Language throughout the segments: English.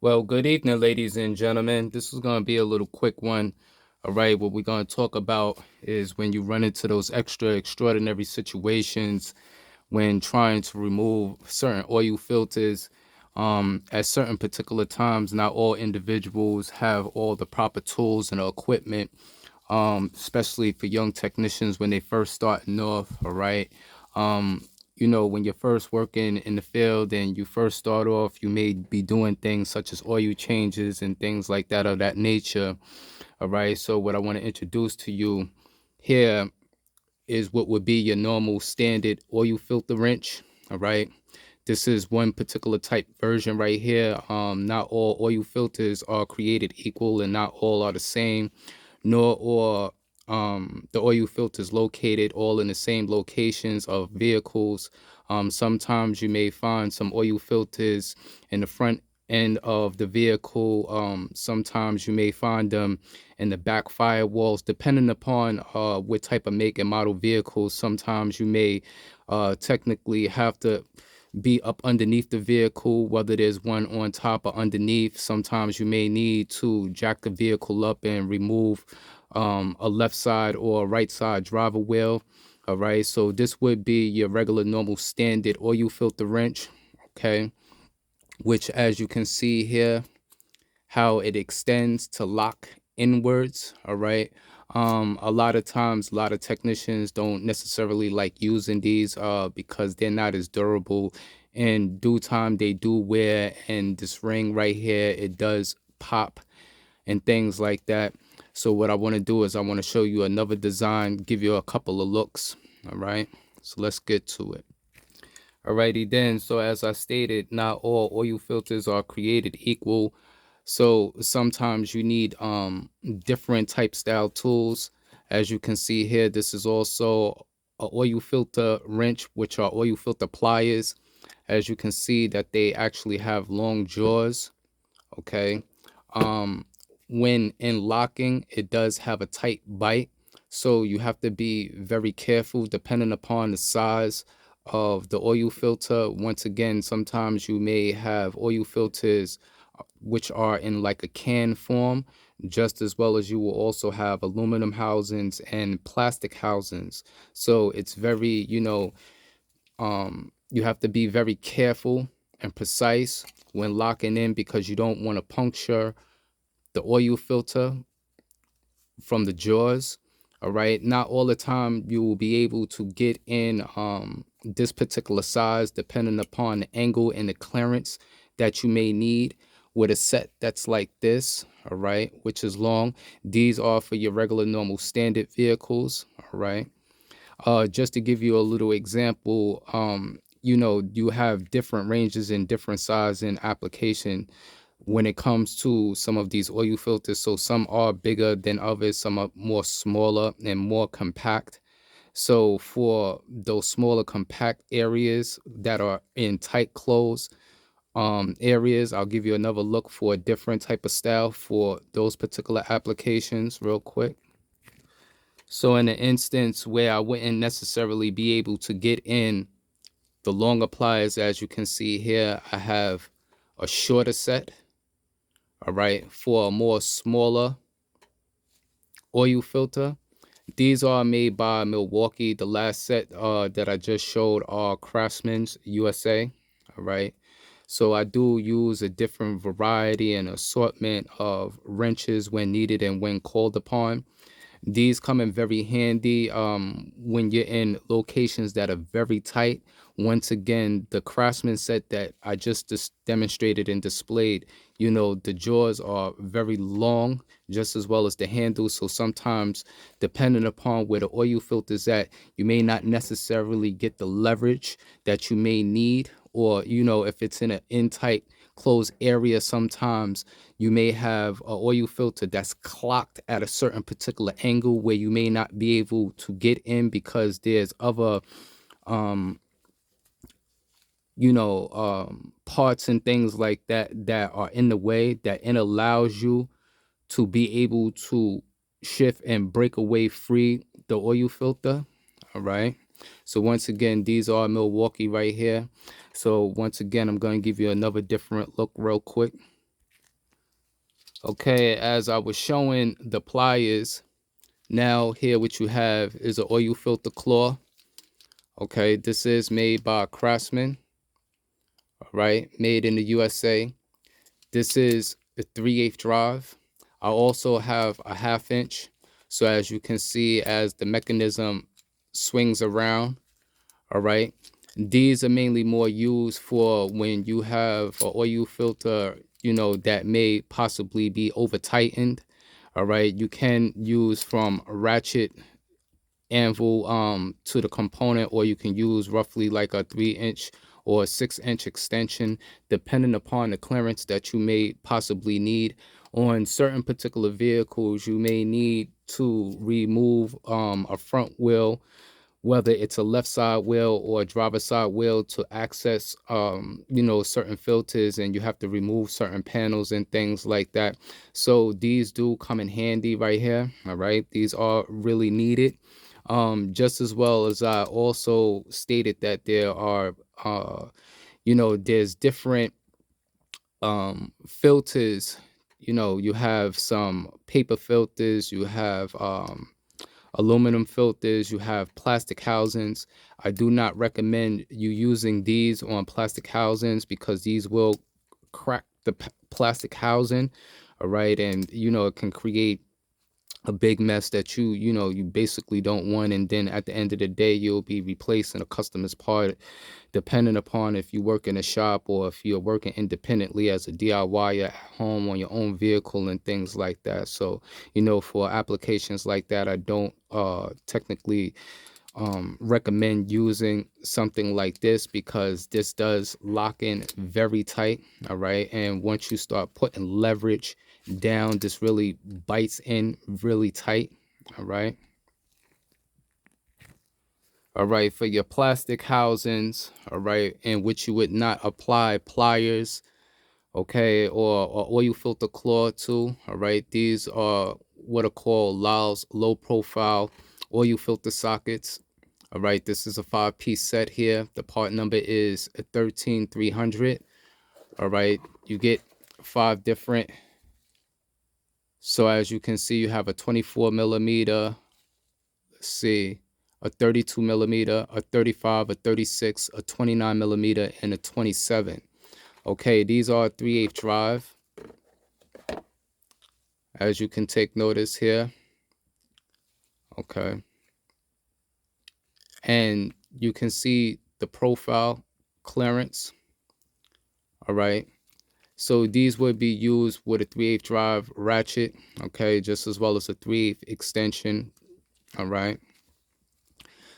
Well, good evening, ladies and gentlemen. This is going to be a little quick one. All right, what we're going to talk about is when you run into those extraordinary situations when trying to remove certain oil filters. At certain particular times, not all individuals have all the proper tools and equipment, especially for young technicians when they first starting off. All right. When you're first working in the field and you first start off, you may be doing things such as oil changes and things like that of that nature. All right. So what I want to introduce to you here is what would be your normal standard oil filter wrench. All right. This is one particular type version right here. Not all oil filters are created equal and not all are the same, nor the oil filters located all in the same locations of vehicles. Sometimes you may find some oil filters in the front end of the vehicle. Sometimes you may find them in the back firewalls, depending upon what type of make and model vehicle. Sometimes you may technically have to be up underneath the vehicle, whether there's one on top or underneath. Sometimes you may need to jack the vehicle up and remove a left side or a right side driver wheel. All right, so this would be your regular normal standard oil filter wrench. Okay, which, as you can see here, how it extends to lock inwards. All right. A lot of times, a lot of technicians don't necessarily like using these because they're not as durable. In due time, they do wear, and this ring right here, it does pop and things like that. So what I want to do is I want to show you another design, give you a couple of looks. All right. So let's get to it. Alrighty then, so as I stated, not all oil filters are created equal. So sometimes you need different type style tools. As you can see here, this is also a oil filter wrench, which are oil filter pliers. As you can see that they actually have long jaws. Okay. When in locking, it does have a tight bite. So you have to be very careful depending upon the size of the oil filter. Once again, sometimes you may have oil filters which are in like a can form, just as well as you will also have aluminum housings and plastic housings. So it's very, you have to be very careful and precise when locking in because you don't want to puncture the oil filter from the jaws. All right, not all the time you will be able to get in this particular size depending upon the angle and the clearance that you may need with a set that's like this. All right, which is long. These are for your regular normal standard vehicles. All right. Just to give you a little example, you have different ranges and different size and application when it comes to some of these oil filters. So some are bigger than others, some are more smaller and more compact. So for those smaller compact areas that are in tight close areas, I'll give you another look for a different type of style for those particular applications real quick. So in an instance where I wouldn't necessarily be able to get in the longer pliers, as you can see here, I have a shorter set. All right, for a more smaller oil filter. These are made by Milwaukee. The last set that I just showed are Craftsman's USA. All right. So I do use a different variety and assortment of wrenches when needed and when called upon. These come in very handy when you're in locations that are very tight. Once again, the Craftsman set that I just demonstrated and displayed, the jaws are very long, just as well as the handles. So sometimes, depending upon where the oil filter is at, you may not necessarily get the leverage that you may need. Or, if it's in an in tight closed area, sometimes you may have an oil filter that's clocked at a certain particular angle where you may not be able to get in because there's other parts and things like that that are in the way, that it allows you to be able to shift and break away free the oil filter. All right. So once again, these are Milwaukee right here. So once again, I'm going to give you another different look real quick. Okay, as I was showing the pliers, now here what you have is an oil filter claw. Okay, this is made by Craftsman, right? Made in the USA. This is a 3/8 drive. I also have a 1/2 inch. So as you can see, as the mechanism swings around, all right, these are mainly more used for when you have an oil filter, that may possibly be over tightened. All right, you can use from a ratchet anvil to the component, or you can use roughly like a 3-inch or a 6-inch extension, depending upon the clearance that you may possibly need. On certain particular vehicles, you may need to remove a front wheel, whether it's a left side wheel or a driver side wheel, to access certain filters, and you have to remove certain panels and things like that. So these do come in handy right here. All right, these are really needed. Just as well as I also stated that there are there's different filters. You have some paper filters, you have aluminum filters, you have plastic housings. I do not recommend you using these on plastic housings because these will crack the plastic housing. All right, and it can create a big mess that you basically don't want, and then at the end of the day you'll be replacing a customer's part, depending upon if you work in a shop or if you're working independently as a DIY at home on your own vehicle and things like that. So for applications like that, I don't technically recommend using something like this, because this does lock in very tight. All right, and once you start putting leverage down, this really bites in really tight. All right. All right, for your plastic housings, all right, in which you would not apply pliers, okay, or oil filter claw to. All right, these are what are called LAWS, low profile oil filter sockets. All right, this is a 5-piece set here. The part number is 13300. All right, you get 5 different. So as you can see, you have a 24 millimeter, let's see, a 32 millimeter, a 35, a 36, a 29 millimeter, and a 27. Okay, these are 3/8 drive, as you can take notice here. Okay, and you can see the profile clearance. All right, so these would be used with a 3/8 drive ratchet, okay, just as well as a 3/8 extension. All right,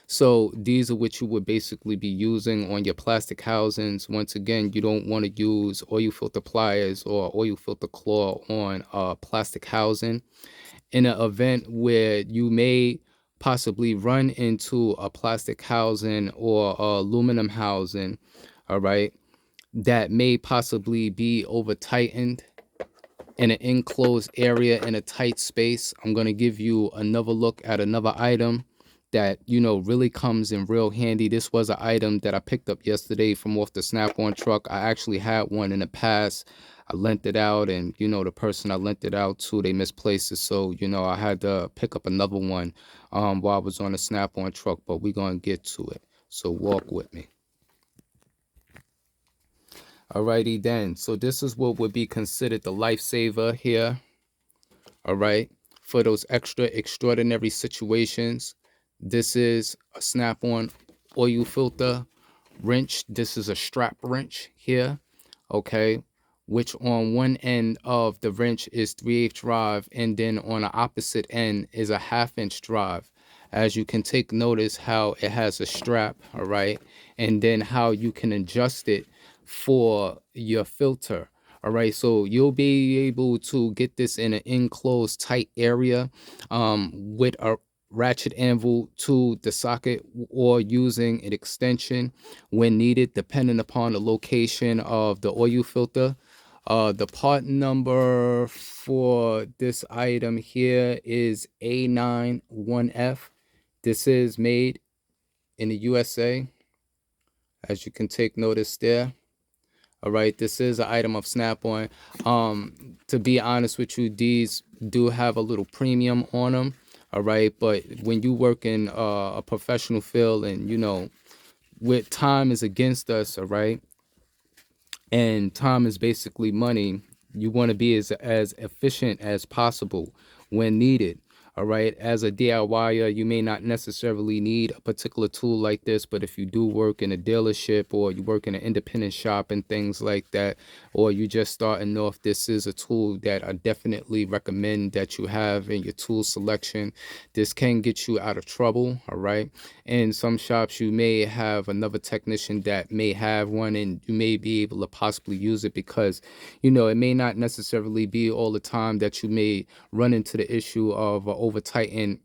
so these are what you would basically be using on your plastic housings. Once again, you don't want to use oil filter pliers or oil filter claw on a plastic housing. In an event where you may possibly run into a plastic housing or a aluminum housing, all right, that may possibly be over tightened in an enclosed area in a tight space, I'm going to give you another look at another item that really comes in real handy. This was an item that I picked up yesterday from off the Snap-on truck. I actually had one in the past. I lent it out, and the person I lent it out to, they misplaced it, so I had to pick up another one while I was on the Snap-on truck. But we're going to get to it, so walk with me. Alrighty then, so this is what would be considered the lifesaver here. All right, for those extra extraordinary situations. This is a Snap-on oil filter wrench. This is a strap wrench here, okay, which on one end of the wrench is 3/8 drive, and then on the opposite end is a 1/2 inch drive. As you can take notice how it has a strap, all right, and then how you can adjust it for your filter. All right, so you'll be able to get this in an enclosed tight area with a ratchet anvil to the socket, or using an extension when needed, depending upon the location of the oil filter. The part number for this item here is A91F. This is made in the USA, as you can take notice there. All right, this is an item of Snap-on. To be honest with you, these do have a little premium on them. All right, but when you work in a professional field, and with time is against us, all right, and time is basically money. You want to be as efficient as possible when needed. All right. As a DIYer, you may not necessarily need a particular tool like this, but if you do work in a dealership or you work in an independent shop and things like that, or you just starting off, this is a tool that I definitely recommend that you have in your tool selection. This can get you out of trouble. All right. In some shops, you may have another technician that may have one, and you may be able to possibly use it because, it may not necessarily be all the time that you may run into the issue of over tightened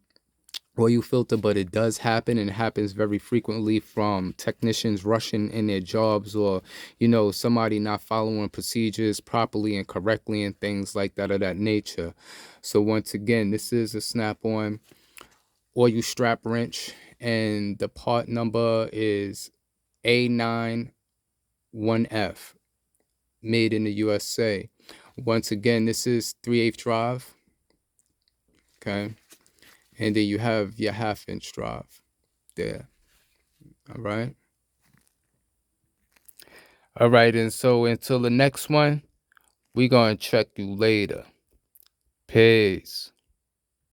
oil filter, but it does happen, and it happens very frequently from technicians rushing in their jobs, or somebody not following procedures properly and correctly and things like that of that nature. So once again, this is a Snap-on oil strap wrench, and the part number is A91F, made in the USA. Once again, this is 3/8 drive. Okay, and then you have your 1/2 inch drive there. All right. All right, and so until the next one, we're gonna check you later. Peace.